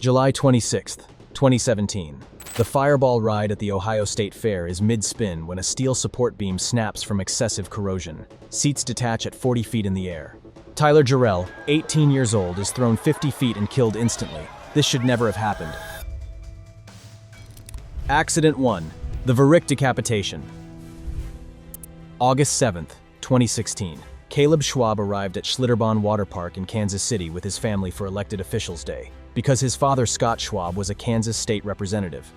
July 26th, 2017. The Fireball ride at the Ohio State Fair is mid-spin when a steel support beam snaps from excessive corrosion. Seats detach at 40 feet in the air. Tyler Jarrell, 18 years old, is thrown 50 feet and killed instantly. This should never have happened. Accident 1. The Verrückt decapitation. August 7th, 2016. Caleb Schwab arrived at Schlitterbahn Water Park in Kansas City with his family for Elected Officials Day, because his father Scott Schwab was a Kansas state representative,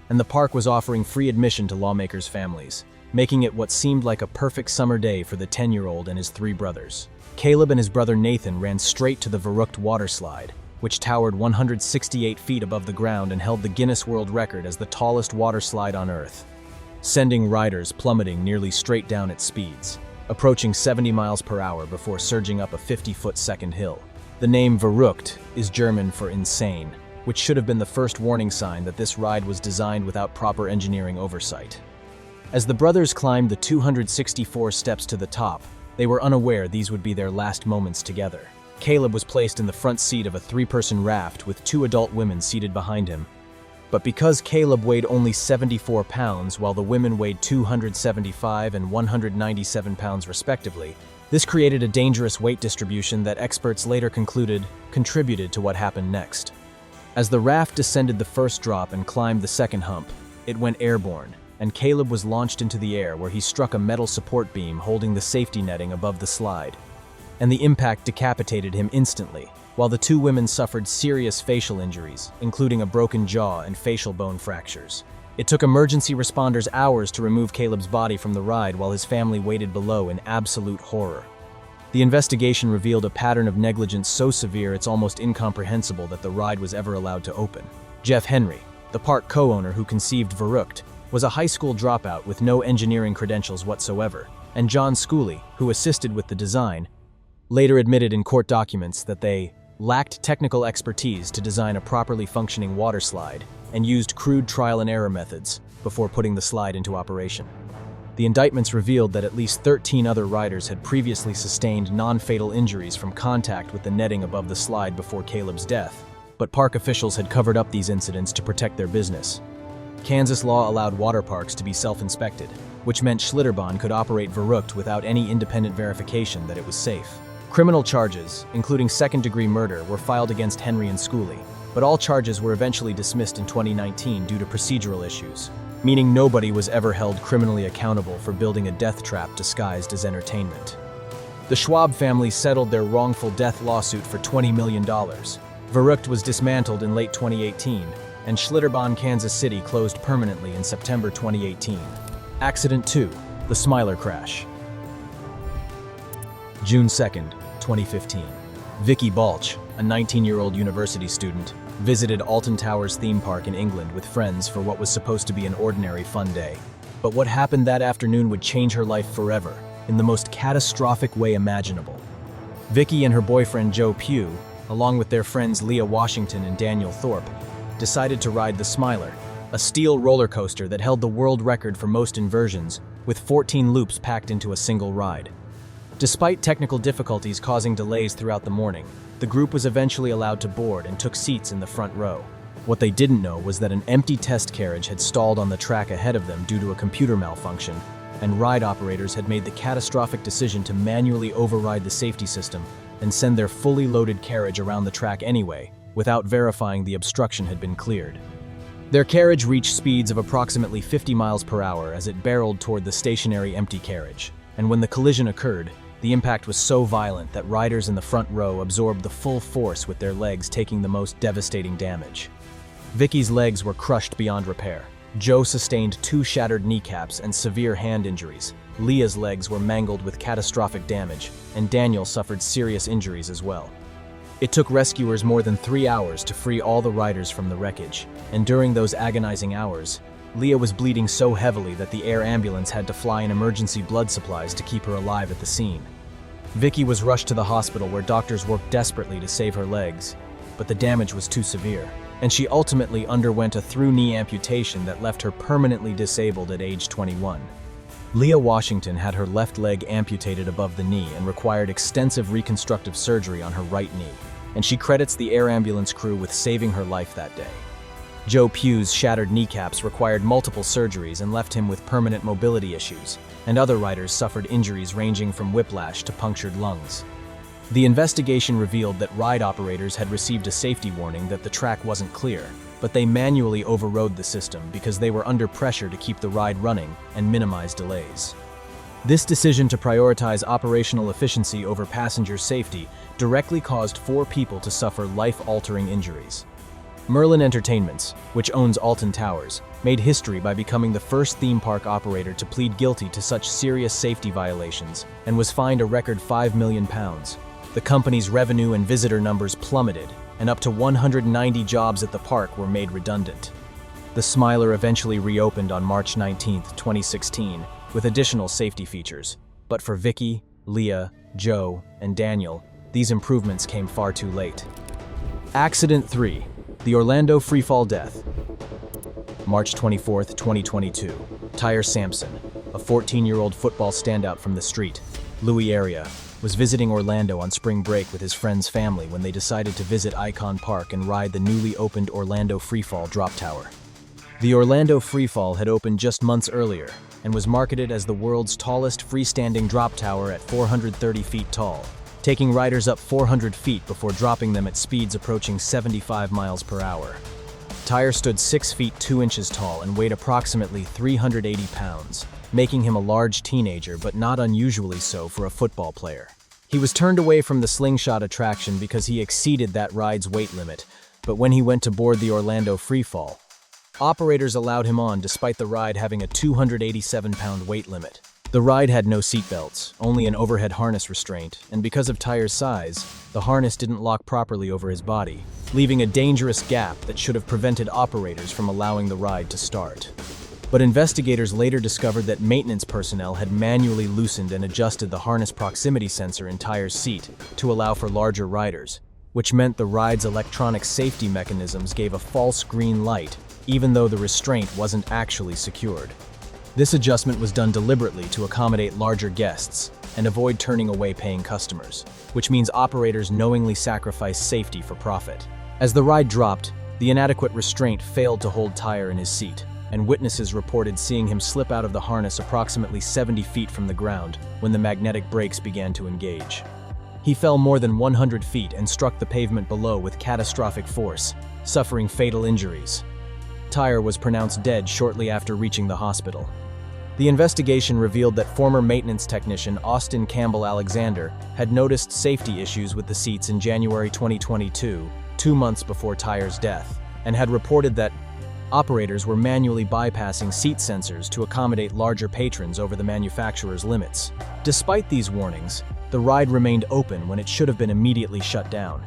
and the park was offering free admission to lawmakers' families, making it what seemed like a perfect summer day for the 10-year-old and his 3 brothers. Caleb and his brother Nathan ran straight to the Verrückt water slide, which towered 168 feet above the ground and held the Guinness World Record as the tallest water slide on Earth, sending riders plummeting nearly straight down at speeds, approaching 70 miles per hour before surging up a 50-foot second hill. The name Verrückt is German for insane, which should have been the first warning sign that this ride was designed without proper engineering oversight. As the brothers climbed the 264 steps to the top, they were unaware these would be their last moments together. Caleb was placed in the front seat of a 3-person raft with 2 adult women seated behind him. But because Caleb weighed only 74 pounds while the women weighed 275 and 197 pounds respectively, this created a dangerous weight distribution that experts later concluded contributed to what happened next. As the raft descended the first drop and climbed the second hump, it went airborne, and Caleb was launched into the air where he struck a metal support beam holding the safety netting above the slide, and the impact decapitated him instantly, while the 2 women suffered serious facial injuries, including a broken jaw and facial bone fractures. It took emergency responders hours to remove Caleb's body from the ride while his family waited below in absolute horror. The investigation revealed a pattern of negligence so severe it's almost incomprehensible that the ride was ever allowed to open. Jeff Henry, the park co-owner who conceived Verrückt, was a high school dropout with no engineering credentials whatsoever, and John Schooley, who assisted with the design, later admitted in court documents that they lacked technical expertise to design a properly functioning water slide and used crude trial and error methods before putting the slide into operation. The indictments revealed that at least 13 other riders had previously sustained non-fatal injuries from contact with the netting above the slide before Caleb's death, but park officials had covered up these incidents to protect their business. Kansas law allowed water parks to be self-inspected, which meant Schlitterbahn could operate Verrückt without any independent verification that it was safe. Criminal charges, including second-degree murder, were filed against Henry and Schooley, but all charges were eventually dismissed in 2019 due to procedural issues, meaning nobody was ever held criminally accountable for building a death trap disguised as entertainment. The Schwab family settled their wrongful death lawsuit for $20 million. Verrückt was dismantled in late 2018, and Schlitterbahn, Kansas City closed permanently in September 2018. Accident 2. The Smiler Crash. June 2nd, 2015. Vicky Balch, a 19-year-old university student, visited Alton Towers theme park in England with friends for what was supposed to be an ordinary fun day. But what happened that afternoon would change her life forever, in the most catastrophic way imaginable. Vicky and her boyfriend Joe Pugh, along with their friends Leah Washington and Daniel Thorpe, decided to ride the Smiler, a steel roller coaster that held the world record for most inversions, with 14 loops packed into a single ride. Despite technical difficulties causing delays throughout the morning, the group was eventually allowed to board and took seats in the front row. What they didn't know was that an empty test carriage had stalled on the track ahead of them due to a computer malfunction, and ride operators had made the catastrophic decision to manually override the safety system and send their fully loaded carriage around the track anyway, without verifying the obstruction had been cleared. Their carriage reached speeds of approximately 50 miles per hour as it barreled toward the stationary empty carriage, and when the collision occurred, the impact was so violent that riders in the front row absorbed the full force, with their legs taking the most devastating damage. Vicky's legs were crushed beyond repair. Joe sustained 2 shattered kneecaps and severe hand injuries. Leah's legs were mangled with catastrophic damage, and Daniel suffered serious injuries as well. It took rescuers more than 3 hours to free all the riders from the wreckage, and during those agonizing hours, Leah was bleeding so heavily that the air ambulance had to fly in emergency blood supplies to keep her alive at the scene. Vicky was rushed to the hospital where doctors worked desperately to save her legs, but the damage was too severe, and she ultimately underwent a through-knee amputation that left her permanently disabled at age 21. Leah Washington had her left leg amputated above the knee and required extensive reconstructive surgery on her right knee. and she credits the air ambulance crew with saving her life that day. Joe Pugh's shattered kneecaps required multiple surgeries and left him with permanent mobility issues, and other riders suffered injuries ranging from whiplash to punctured lungs. The investigation revealed that ride operators had received a safety warning that the track wasn't clear, but they manually overrode the system because they were under pressure to keep the ride running and minimize delays. This decision to prioritize operational efficiency over passenger safety directly caused 4 people to suffer life-altering injuries. Merlin Entertainments, which owns Alton Towers, made history by becoming the first theme park operator to plead guilty to such serious safety violations and was fined a record £5 million. The company's revenue and visitor numbers plummeted, and up to 190 jobs at the park were made redundant. The Smiler eventually reopened on March 19, 2016, with additional safety features, but for Vicky, Leah, Joe, and Daniel, these improvements came far too late. Accident 3. The Orlando FreeFall death. March 24, 2022. Tyre Sampson, a 14-year-old football standout from the street, Louis area, was visiting Orlando on spring break with his friend's family when they decided to visit Icon Park and ride the newly opened Orlando FreeFall drop tower. The Orlando FreeFall had opened just months earlier and was marketed as the world's tallest freestanding drop tower at 430 feet tall, taking riders up 400 feet before dropping them at speeds approaching 75 miles per hour. Tyre stood 6 feet 2 inches tall and weighed approximately 380 pounds, making him a large teenager but not unusually so for a football player. He was turned away from the slingshot attraction because he exceeded that ride's weight limit, but when he went to board the Orlando FreeFall, operators allowed him on despite the ride having a 287-pound weight limit. The ride had no seatbelts, only an overhead harness restraint, and because of Tyre's size, the harness didn't lock properly over his body, leaving a dangerous gap that should have prevented operators from allowing the ride to start. But investigators later discovered that maintenance personnel had manually loosened and adjusted the harness proximity sensor in Tyre's seat to allow for larger riders, which meant the ride's electronic safety mechanisms gave a false green light, even though the restraint wasn't actually secured. This adjustment was done deliberately to accommodate larger guests and avoid turning away paying customers, which means operators knowingly sacrifice safety for profit. As the ride dropped, the inadequate restraint failed to hold Tyre in his seat, and witnesses reported seeing him slip out of the harness approximately 70 feet from the ground when the magnetic brakes began to engage. He fell more than 100 feet and struck the pavement below with catastrophic force, suffering fatal injuries. Tyre was pronounced dead shortly after reaching the hospital. The investigation revealed that former maintenance technician Austin Campbell Alexander had noticed safety issues with the seats in January 2022, 2 months before Tyre's death, and had reported that operators were manually bypassing seat sensors to accommodate larger patrons over the manufacturer's limits. Despite these warnings, the ride remained open when it should have been immediately shut down.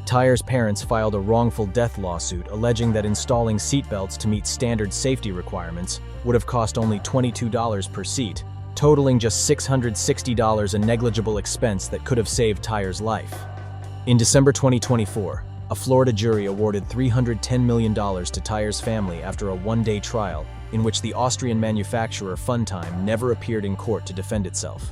Tyre's parents filed a wrongful death lawsuit alleging that installing seatbelts to meet standard safety requirements would have cost only $22 per seat, totaling just $660, a negligible expense that could have saved Tyre's life. In December 2024, a Florida jury awarded $310 million to Tyre's family after a one-day trial in which the Austrian manufacturer Funtime never appeared in court to defend itself.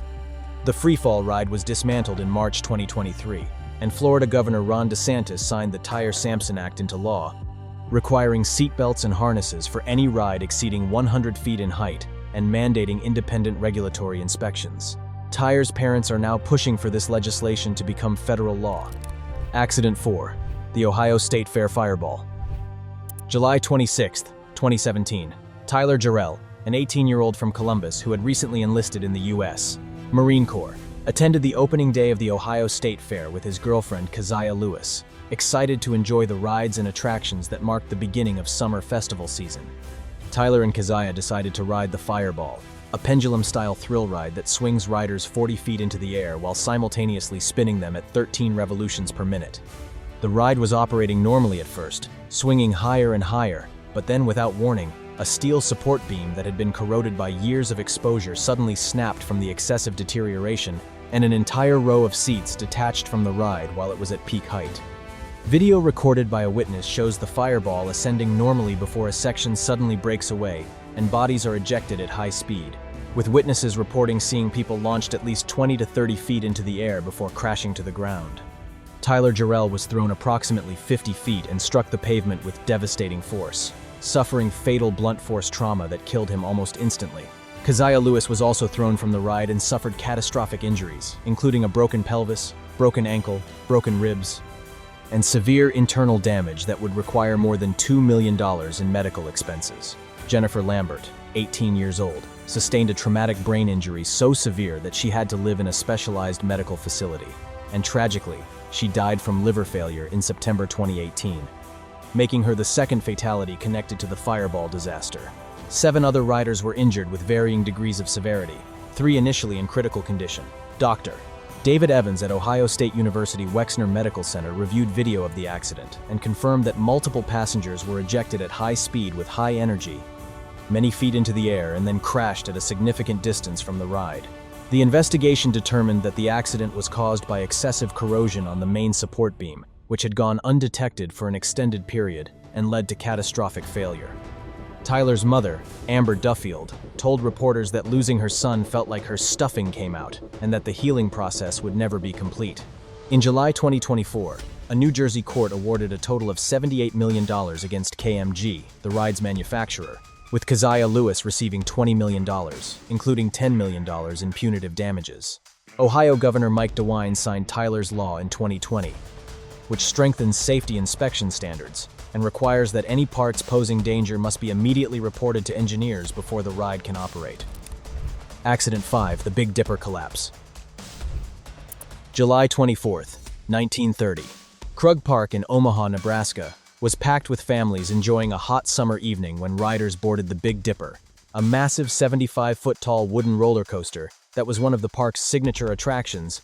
The FreeFall ride was dismantled in March 2023, and Florida Governor Ron DeSantis signed the Tyre Sampson Act into law, requiring seatbelts and harnesses for any ride exceeding 100 feet in height and mandating independent regulatory inspections. Tyre's parents are now pushing for this legislation to become federal law. Accident 4. The Ohio State Fair Fireball. July 26, 2017. Tyler Jarrell, an 18-year-old from Columbus who had recently enlisted in the U.S. Marine Corps, attended the opening day of the Ohio State Fair with his girlfriend Keziah Lewis, excited to enjoy the rides and attractions that marked the beginning of summer festival season. Tyler and Keziah decided to ride the Fireball, a pendulum-style thrill ride that swings riders 40 feet into the air while simultaneously spinning them at 13 revolutions per minute. The ride was operating normally at first, swinging higher and higher, but then without warning, a steel support beam that had been corroded by years of exposure suddenly snapped from the excessive deterioration, and an entire row of seats detached from the ride while it was at peak height. Video recorded by a witness shows the Fireball ascending normally before a section suddenly breaks away and bodies are ejected at high speed, with witnesses reporting seeing people launched at least 20 to 30 feet into the air before crashing to the ground. Tyler Jarrell was thrown approximately 50 feet and struck the pavement with devastating force, suffering fatal blunt force trauma that killed him almost instantly. Keziah Lewis was also thrown from the ride and suffered catastrophic injuries, including a broken pelvis, broken ankle, broken ribs, and severe internal damage that would require more than $2 million in medical expenses. Jennifer Lambert, 18 years old, sustained a traumatic brain injury so severe that she had to live in a specialized medical facility. And tragically, she died from liver failure in September 2018, making her the second fatality connected to the Fireball disaster. 7 other riders were injured with varying degrees of severity, 3 initially in critical condition. Dr. David Evans at Ohio State University Wexner Medical Center reviewed video of the accident and confirmed that multiple passengers were ejected at high speed with high energy, many feet into the air, and then crashed at a significant distance from the ride. The investigation determined that the accident was caused by excessive corrosion on the main support beam, which had gone undetected for an extended period and led to catastrophic failure. Tyler's mother, Amber Duffield, told reporters that losing her son felt like her stuffing came out and that the healing process would never be complete. In July 2024, a New Jersey court awarded a total of $78 million against KMG, the ride's manufacturer, with Keziah Lewis receiving $20 million, including $10 million in punitive damages. Ohio Governor Mike DeWine signed Tyler's Law in 2020, which strengthens safety inspection standards and requires that any parts posing danger must be immediately reported to engineers before the ride can operate. Accident 5, the Big Dipper collapse. July 24, 1930. Krug Park in Omaha, Nebraska, was packed with families enjoying a hot summer evening when riders boarded the Big Dipper, a massive 75-foot-tall wooden roller coaster that was one of the park's signature attractions,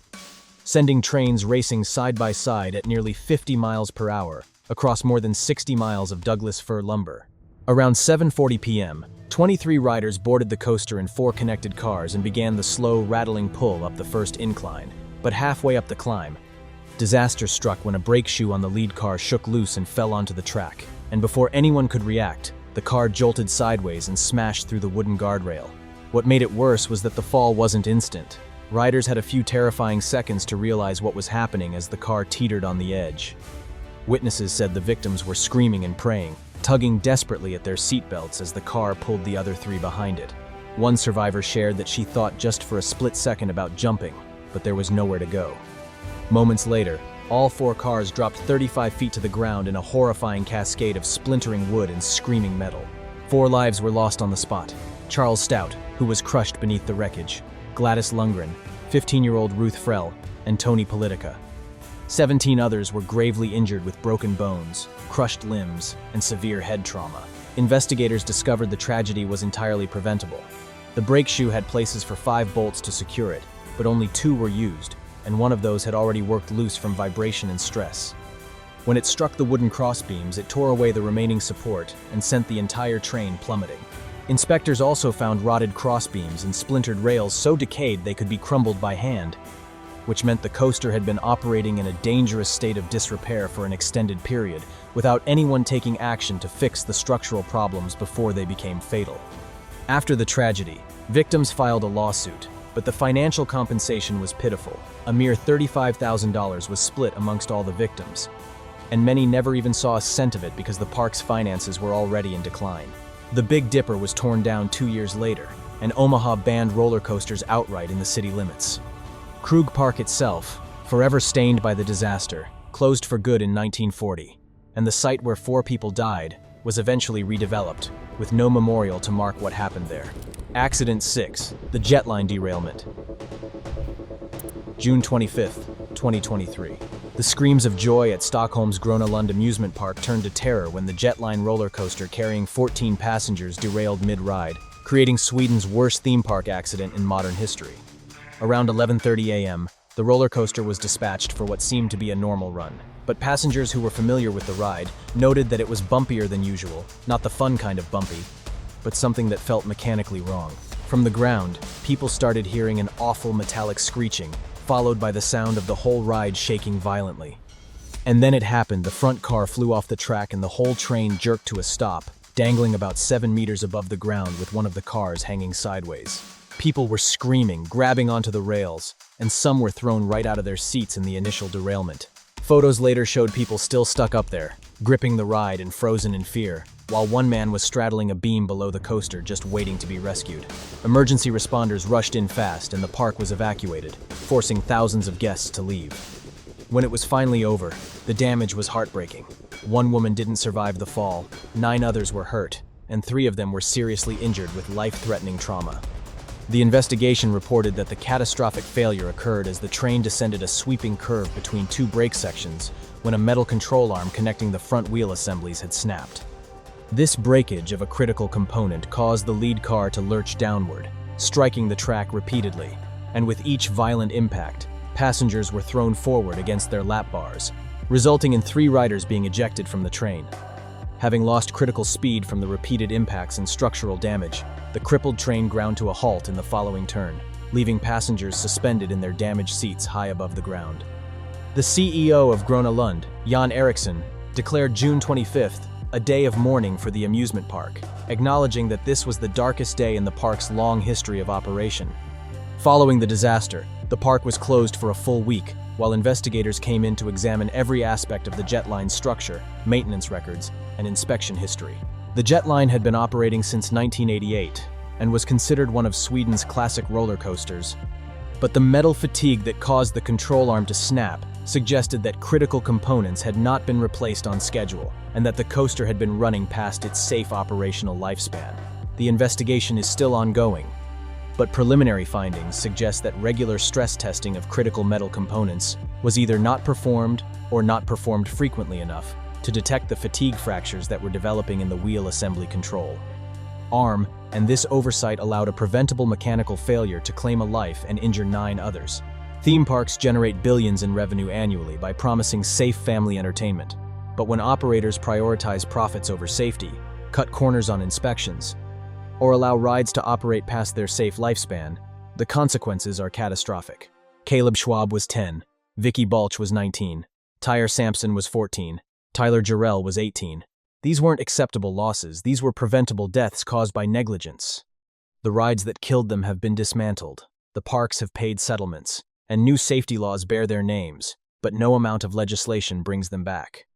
sending trains racing side by side at nearly 50 miles per hour across more than 60 miles of Douglas fir lumber. Around 7:40 p.m., 23 riders boarded the coaster in 4 connected cars and began the slow, rattling pull up the first incline. But halfway up the climb, disaster struck when a brake shoe on the lead car shook loose and fell onto the track. And before anyone could react, the car jolted sideways and smashed through the wooden guardrail. What made it worse was that the fall wasn't instant. Riders had a few terrifying seconds to realize what was happening as the car teetered on the edge. Witnesses said the victims were screaming and praying, tugging desperately at their seatbelts as the car pulled the other 3 behind it. One survivor shared that she thought just for a split second about jumping, but there was nowhere to go. Moments later, all 4 cars dropped 35 feet to the ground in a horrifying cascade of splintering wood and screaming metal. 4 lives were lost on the spot. Charles Stout, who was crushed beneath the wreckage, Gladys Lundgren, 15-year-old Ruth Frell, and Tony Politica. 17 others were gravely injured with broken bones, crushed limbs, and severe head trauma. Investigators discovered the tragedy was entirely preventable. The brake shoe had places for 5 bolts to secure it, but only 2 were used, and one of those had already worked loose from vibration and stress. When it struck the wooden crossbeams, it tore away the remaining support and sent the entire train plummeting. Inspectors also found rotted crossbeams and splintered rails so decayed they could be crumbled by hand, which meant the coaster had been operating in a dangerous state of disrepair for an extended period, without anyone taking action to fix the structural problems before they became fatal. After the tragedy, victims filed a lawsuit, but the financial compensation was pitiful. A mere $35,000 was split amongst all the victims, and many never even saw a cent of it because the park's finances were already in decline. The Big Dipper was torn down 2 years later, and Omaha banned roller coasters outright in the city limits. Krug Park itself, forever stained by the disaster, closed for good in 1940, and the site where 4 people died was eventually redeveloped, with no memorial to mark what happened there. Accident 6, the Jetline derailment. June 25, 2023. The screams of joy at Stockholm's Gröna Lund amusement park turned to terror when the Jetline roller coaster carrying 14 passengers derailed mid-ride, creating Sweden's worst theme park accident in modern history. Around 11:30 a.m., the roller coaster was dispatched for what seemed to be a normal run, but passengers who were familiar with the ride noted that it was bumpier than usual, not the fun kind of bumpy, but something that felt mechanically wrong. From the ground, people started hearing an awful metallic screeching, followed by the sound of the whole ride shaking violently. And then it happened. The front car flew off the track and the whole train jerked to a stop, dangling about 7 meters above the ground with one of the cars hanging sideways. People were screaming, grabbing onto the rails, and some were thrown right out of their seats in the initial derailment. Photos later showed people still stuck up there, gripping the ride and frozen in fear, while one man was straddling a beam below the coaster just waiting to be rescued. Emergency responders rushed in fast and the park was evacuated, forcing thousands of guests to leave. When it was finally over, the damage was heartbreaking. One woman didn't survive the fall, 9 others were hurt, and 3 of them were seriously injured with life-threatening trauma. The investigation reported that the catastrophic failure occurred as the train descended a sweeping curve between 2 brake sections when a metal control arm connecting the front wheel assemblies had snapped. This breakage of a critical component caused the lead car to lurch downward, striking the track repeatedly, and with each violent impact, passengers were thrown forward against their lap bars, resulting in 3 riders being ejected from the train. Having lost critical speed from the repeated impacts and structural damage, the crippled train ground to a halt in the following turn, leaving passengers suspended in their damaged seats high above the ground. The CEO of Grønne Lund, Jan Eriksson, declared June 25th a day of mourning for the amusement park, acknowledging that this was the darkest day in the park's long history of operation. Following the disaster, the park was closed for a full week, while investigators came in to examine every aspect of the Jetline's structure, maintenance records, and inspection history. The Jetline had been operating since 1988 and was considered one of Sweden's classic roller coasters. But the metal fatigue that caused the control arm to snap suggested that critical components had not been replaced on schedule and that the coaster had been running past its safe operational lifespan. The investigation is still ongoing, but preliminary findings suggest that regular stress testing of critical metal components was either not performed or not performed frequently enough to detect the fatigue fractures that were developing in the wheel assembly control arm, and this oversight allowed a preventable mechanical failure to claim a life and injure 9 others. Theme parks generate billions in revenue annually by promising safe family entertainment, but when operators prioritize profits over safety, cut corners on inspections, or allow rides to operate past their safe lifespan, the consequences are catastrophic. Caleb Schwab was 10, Vicky Balch was 19, Tyre Sampson was 14, Tyler Jarrell was 18. These weren't acceptable losses, these were preventable deaths caused by negligence. The rides that killed them have been dismantled, the parks have paid settlements, and new safety laws bear their names, but no amount of legislation brings them back.